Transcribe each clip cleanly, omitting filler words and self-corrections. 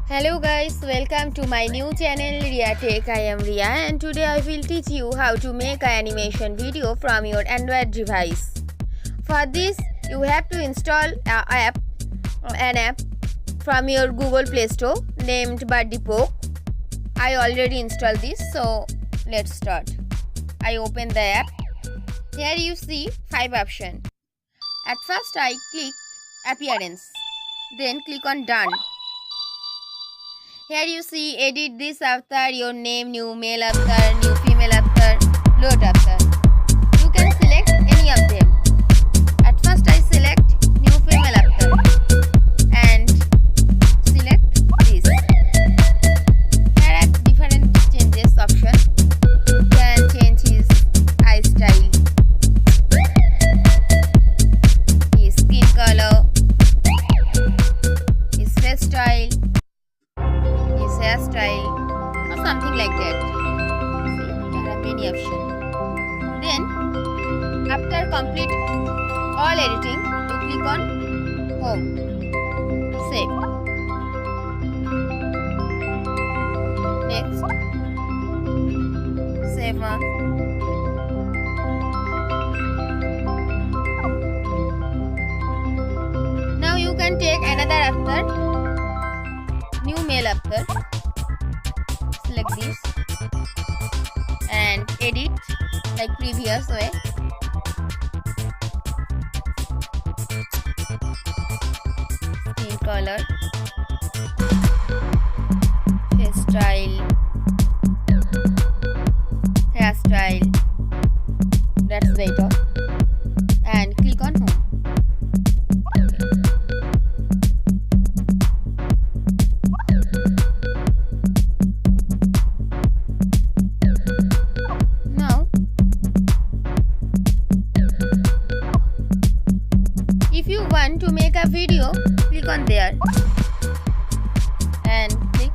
Hello guys, welcome to my new channel RÍYÀ TÉÇH. I am Riya and today I will teach you how to make an animation video from your Android device. For this, you have to install an app from your Google Play Store named me.Yours. I already installed this, so let's start. I open the app. Here you see 5 options. At first I click Appearance, then click on Done. Here you see edit this avatar, your name, new male avatar, new female avatar, load avatar. You can select any of them. At first I select new female avatar and select this. Here are different changes option. You can change his eye style, his skin color, his face style, hairstyle or something like that. See, there are many options. Then after complete all editing, you click on home, save. Next, save on. Now you can take another avatar, new male avatar. Select this and edit like previous way. Skin color, face style, hairstyle, that's better, and click on home. If you want to make a video, click on there and click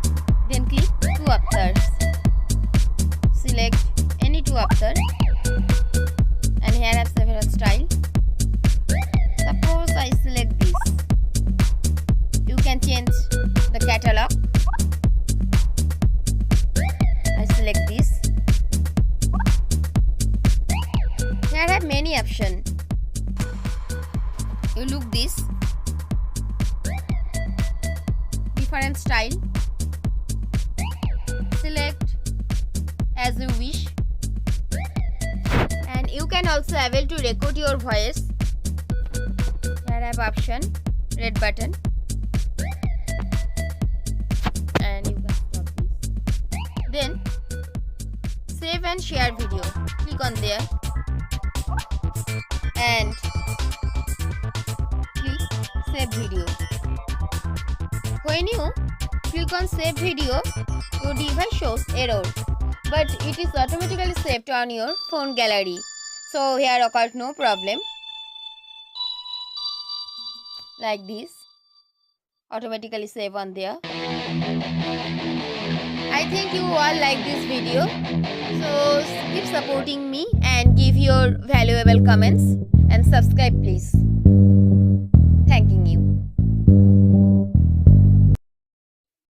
two avatars. Select any two avatars and here are several styles. Suppose I select this. You can change the catalog. I select this. Here are many options. You look this different style, select as you wish, and you can also able to record your voice. Here I have option red button and you can stop this. Then save and share video, click on there and save video. When you click on save video, your device shows error, but it is automatically saved on your phone gallery, so here occurs no problem. Like this, automatically save on there. I think you all like this video, so keep supporting me and give your valuable comments and subscribe please.